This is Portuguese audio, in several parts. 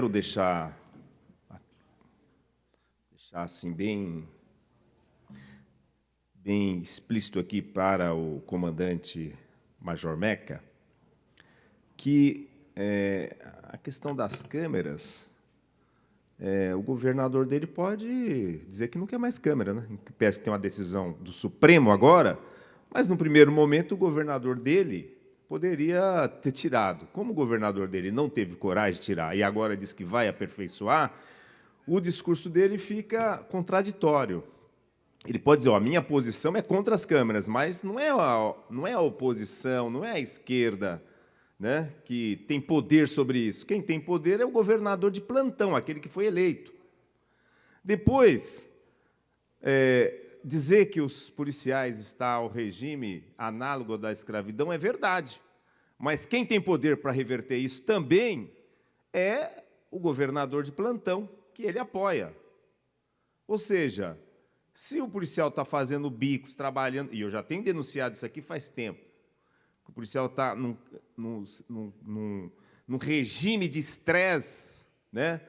Quero deixar assim bem explícito aqui para o comandante Major Meca que a questão das câmeras, o governador dele pode dizer que não quer mais câmera, né? Parece que tem uma decisão do Supremo agora, mas no primeiro momento o governador dele poderia ter tirado. Como o governador dele não teve coragem de tirar e agora diz que vai aperfeiçoar, o discurso dele fica contraditório. Ele pode dizer, a minha posição é contra as câmeras, mas não é a oposição, não é a esquerda, né, que tem poder sobre isso. Quem tem poder é o governador de plantão, aquele que foi eleito. Depois, dizer que os policiais estão ao regime análogo da escravidão é verdade, mas quem tem poder para reverter isso também é o governador de plantão, que ele apoia. Ou seja, se o policial está fazendo bicos, trabalhando, e eu já tenho denunciado isso aqui faz tempo, que o policial está num regime de estresse, né?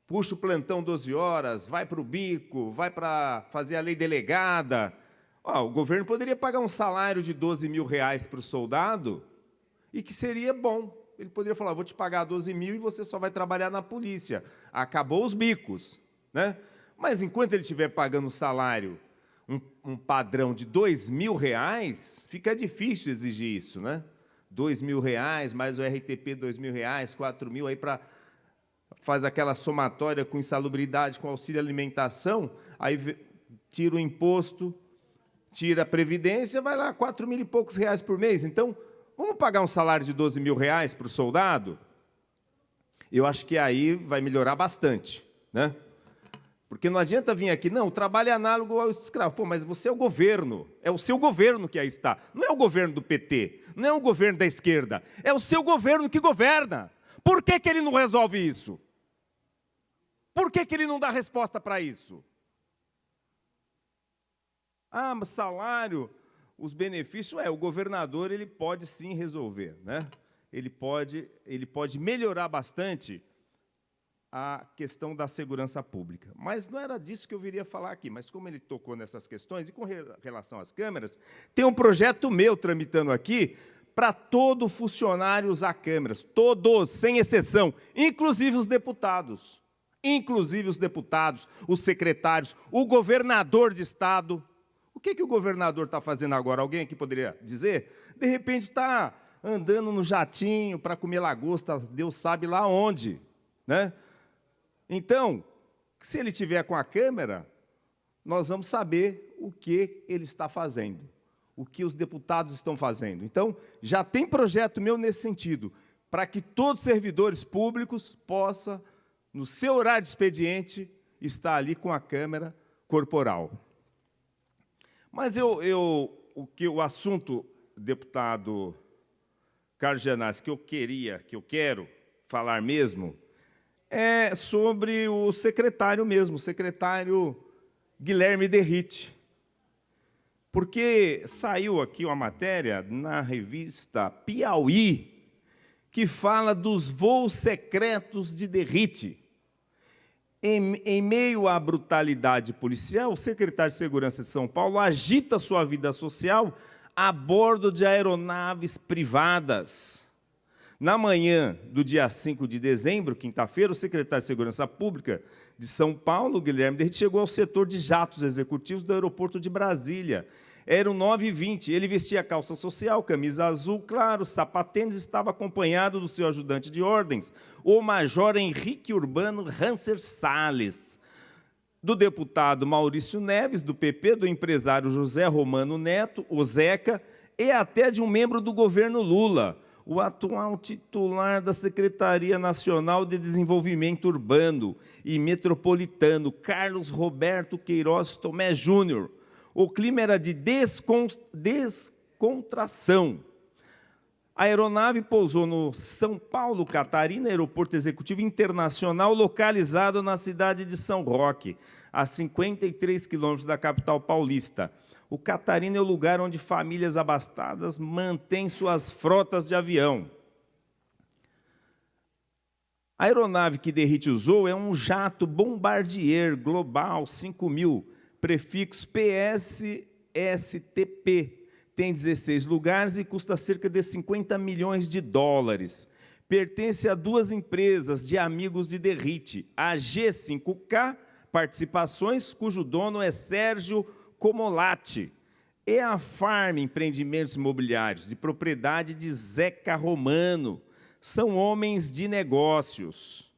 Puxa o plantão 12 horas, vai para o bico, vai para fazer a lei delegada. O governo poderia pagar um salário de R$12.000 para o soldado e que seria bom. Ele poderia falar, vou te pagar 12 mil e você só vai trabalhar na polícia. Acabou os bicos, né? Mas, enquanto ele estiver pagando um salário, um padrão de R$2.000, fica difícil exigir isso, né? R$2.000, mais o RTP R$2.000, R$4.000, aí faz aquela somatória com insalubridade, com auxílio alimentação, aí tira o imposto, tira a previdência, vai lá, R$4.000 e poucos por mês. Então, vamos pagar um salário de R$12.000 para o soldado? Eu acho que aí vai melhorar bastante, né? Porque não adianta vir aqui, não, o trabalho é análogo ao escravo. Pô, mas você é o seu governo que aí está. Não é o governo do PT, não é o governo da esquerda, é o seu governo que governa. Por que ele não resolve isso? Por que ele não dá resposta para isso? Mas salário, os benefícios, o governador ele pode sim resolver, né? Ele pode melhorar bastante a questão da segurança pública. Mas não era disso que eu viria falar aqui, mas como ele tocou nessas questões, e com relação às câmeras, tem um projeto meu tramitando aqui para todo funcionário usar câmeras, todos, sem exceção, inclusive os deputados, os secretários, o governador de estado. O que o governador está fazendo agora? Alguém aqui poderia dizer? De repente está andando no jatinho para comer lagosta, Deus sabe lá onde, né? Então, se ele tiver com a câmera, nós vamos saber o que ele está fazendo, o que os deputados estão fazendo. Então, já tem projeto meu nesse sentido, para que todos os servidores públicos possam, no seu horário de expediente, estar ali com a câmera corporal. Mas o assunto, deputado Carlos Gianazzi, que eu quero falar mesmo, é sobre o secretário mesmo, o secretário Guilherme Derrite. Porque saiu aqui uma matéria na revista Piauí que fala dos voos secretos de Derrite. Em meio à brutalidade policial, o secretário de Segurança de São Paulo agita sua vida social a bordo de aeronaves privadas. Na manhã do dia 5 de dezembro, quinta-feira, o secretário de Segurança Pública de São Paulo, Guilherme Derrite, chegou ao setor de jatos executivos do aeroporto de Brasília. Eram 9h20. Ele vestia calça social, camisa azul claro, sapatênis, estava acompanhado do seu ajudante de ordens, o major Henrique Urbano Rancer Salles, do deputado Maurício Neves, do PP, do empresário José Romano Neto, o Zeca, e até de um membro do governo Lula, o atual titular da Secretaria Nacional de Desenvolvimento Urbano e Metropolitano, Carlos Roberto Queiroz Tomé Júnior. O clima era de descontração. A aeronave pousou no São Paulo, Catarina, aeroporto executivo internacional, localizado na cidade de São Roque, a 53 quilômetros da capital paulista. O Catarina é o lugar onde famílias abastadas mantêm suas frotas de avião. A aeronave que Derrite usou é um jato Bombardier Global 5000, prefixo PSSTP. Tem 16 lugares e custa cerca de 50 milhões de dólares. Pertence a duas empresas de amigos de Derrite, a G5K Participações, cujo dono é Sérgio Comolatti, e a Farm Empreendimentos Imobiliários, de propriedade de Zeca Romano. São homens de negócios.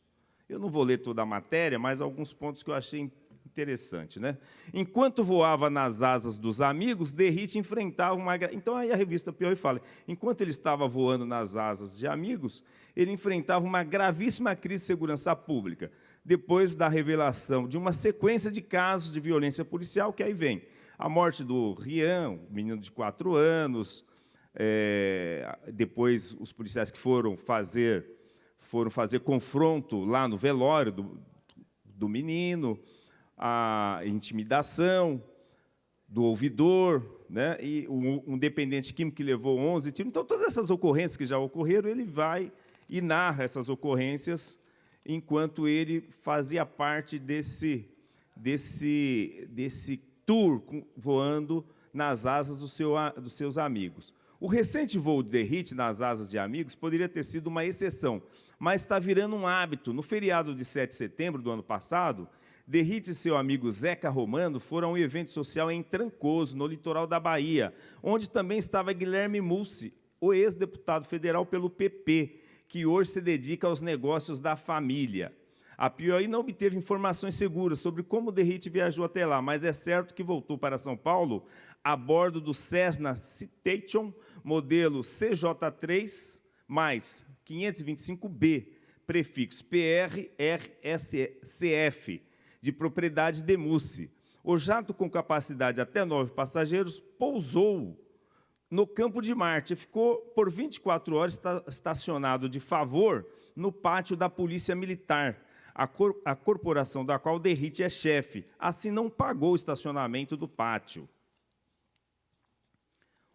Eu não vou ler toda a matéria, mas alguns pontos que eu achei interessante, né? Enquanto voava nas asas dos amigos, Derrite enfrentava uma... Então, aí a revista Piauí fala, enquanto ele estava voando nas asas de amigos, ele enfrentava uma gravíssima crise de segurança pública, depois da revelação de uma sequência de casos de violência policial, que aí vem a morte do Rian, um menino de 4 anos, depois os policiais que foram fazer confronto lá no velório do menino, a intimidação do ouvidor, né, e um dependente químico que levou 11 tiros. Então, todas essas ocorrências que já ocorreram, ele vai e narra essas ocorrências enquanto ele fazia parte desse tour voando nas asas dos seus amigos. O recente voo de Derrite nas asas de amigos poderia ter sido uma exceção, mas está virando um hábito. No feriado de 7 de setembro do ano passado, Derrite e seu amigo Zeca Romano foram a um evento social em Trancoso, no litoral da Bahia, onde também estava Guilherme Mussi, o ex-deputado federal pelo PP, que hoje se dedica aos negócios da família. A Piauí não obteve informações seguras sobre como Derrite viajou até lá, mas é certo que voltou para São Paulo a bordo do Cessna Citation, modelo CJ3, mais 525B, prefixo PRRSCF, de propriedade de Mussi. O jato, com capacidade de até 9 passageiros, pousou no Campo de Marte e ficou por 24 horas estacionado de favor no pátio da Polícia Militar, a corporação da qual Derrite é chefe. Assim, não pagou o estacionamento do pátio.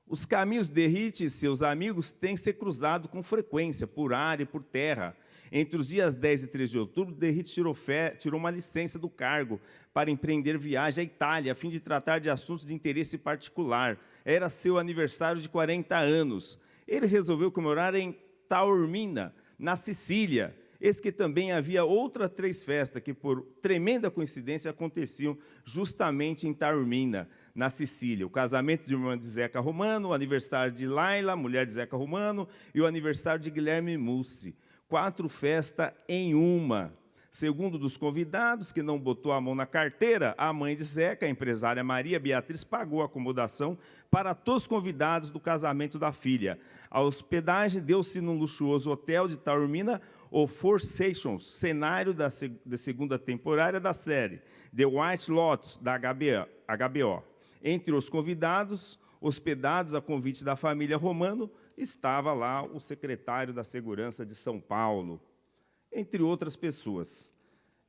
Os caminhos de Derrite e seus amigos têm se cruzado com frequência, por ar e por terra. Entre os dias 10 e 13 de outubro, Derrite tirou uma licença do cargo para empreender viagem à Itália, a fim de tratar de assuntos de interesse particular. Era seu aniversário de 40 anos. Ele resolveu comemorar em Taormina, na Sicília. Eis que também havia outras 3 festas que, por tremenda coincidência, aconteciam justamente em Taormina, na Sicília. O casamento de irmã de Zeca Romano, o aniversário de Laila, mulher de Zeca Romano, e o aniversário de Guilherme Mussi. 4 festas em uma. Segundo dos convidados, que não botou a mão na carteira, a mãe de Zeca, a empresária Maria Beatriz, pagou a acomodação para todos os convidados do casamento da filha. A hospedagem deu-se num luxuoso hotel de Taormina, o Four Seasons, cenário da segunda temporada da série The White Lotus, da HBO. Entre os convidados, hospedados a convite da família Romano, estava lá o secretário da Segurança de São Paulo, entre outras pessoas.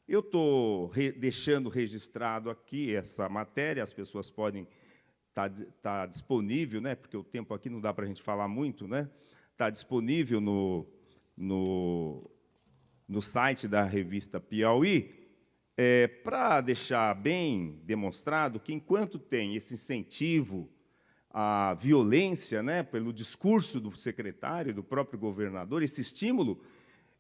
Eu estou deixando registrado aqui essa matéria, as pessoas podem estar disponível, né, porque o tempo aqui não dá para a gente falar muito, né, está disponível no site da revista Piauí, para deixar bem demonstrado que, enquanto tem esse incentivo à violência, né, pelo discurso do secretário, do próprio governador, esse estímulo,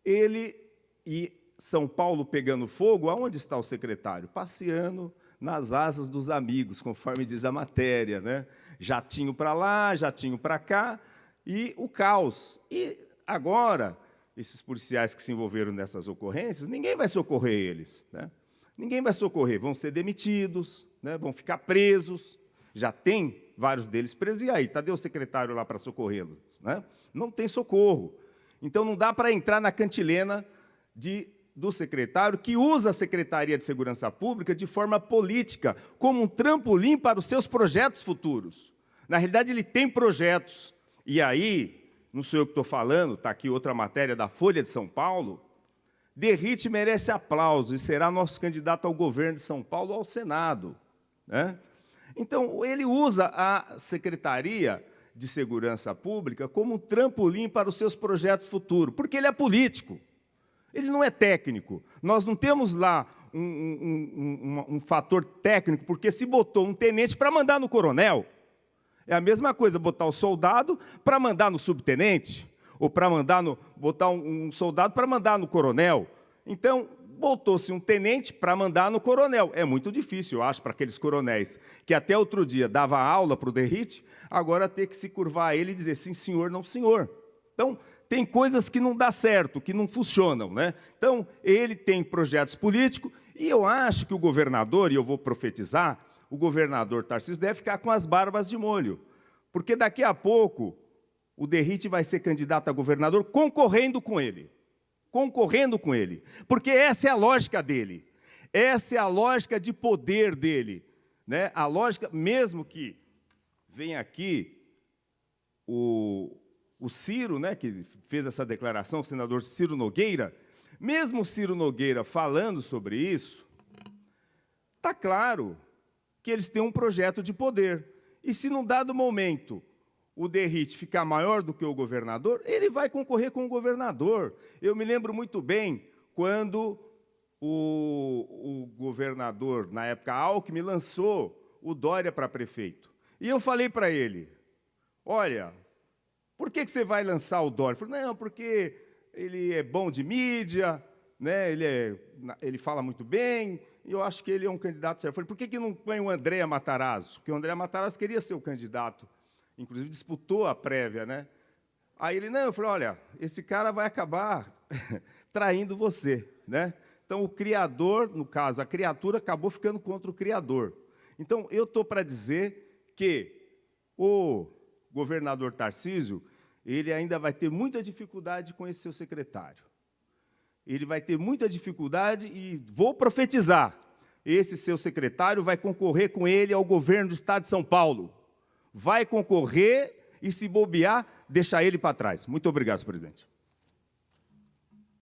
ele e São Paulo pegando fogo, aonde está o secretário? Passeando nas asas dos amigos, conforme diz a matéria, né? Jatinho para lá, jatinho para cá, e o caos. E agora, esses policiais que se envolveram nessas ocorrências, ninguém vai socorrer eles, né? Ninguém vai socorrer, vão ser demitidos, né? Vão ficar presos, já tem vários deles presos, e aí, cadê o secretário lá para socorrê-los, né? Não tem socorro. Então, não dá para entrar na cantilena do secretário, que usa a Secretaria de Segurança Pública de forma política, como um trampolim para os seus projetos futuros. Na realidade, ele tem projetos. E aí, não sou eu que estou falando, está aqui outra matéria da Folha de São Paulo, Derrite merece aplauso e será nosso candidato ao governo de São Paulo, ao Senado, né? Então, ele usa a Secretaria de Segurança Pública como um trampolim para os seus projetos futuros, porque ele é político. Ele não é técnico. Nós não temos lá um fator técnico, porque se botou um tenente para mandar no coronel. É a mesma coisa botar o soldado para mandar no subtenente, ou para botar um soldado para mandar no coronel. Então, botou-se um tenente para mandar no coronel. É muito difícil, eu acho, para aqueles coronéis que até outro dia dava aula para o Derrite, agora ter que se curvar a ele e dizer sim, senhor, não, senhor. Então, tem coisas que não dá certo, que não funcionam, né? Então, ele tem projetos políticos, e eu acho que o governador, e eu vou profetizar, o governador Tarcísio deve ficar com as barbas de molho, porque daqui a pouco o Derrite vai ser candidato a governador concorrendo com ele. Porque essa é a lógica dele, essa é a lógica de poder dele, né? A lógica, mesmo que venha aqui o Ciro, né, que fez essa declaração, o senador Ciro Nogueira, mesmo o Ciro Nogueira falando sobre isso, está claro que eles têm um projeto de poder. E se num dado momento o Derrite ficar maior do que o governador, ele vai concorrer com o governador. Eu me lembro muito bem quando o governador, na época Alckmin, lançou o Dória para prefeito. E eu falei para ele, olha, por que você vai lançar o Dória? Ele falou, não, porque ele é bom de mídia, né? Ele fala muito bem, e eu acho que ele é um candidato certo. Eu falei, por que não põe o André Matarazzo? Porque o André Matarazzo queria ser o candidato, inclusive disputou a prévia, né? Aí ele, não, eu falei, olha, esse cara vai acabar traindo você, né? Então, o criador, no caso, a criatura, acabou ficando contra o criador. Então, eu estou para dizer que o governador Tarcísio, ele ainda vai ter muita dificuldade com esse seu secretário. Ele vai ter muita dificuldade e vou profetizar, esse seu secretário vai concorrer com ele ao governo do Estado de São Paulo. Vai concorrer e, se bobear, deixar ele para trás. Muito obrigado, senhor presidente.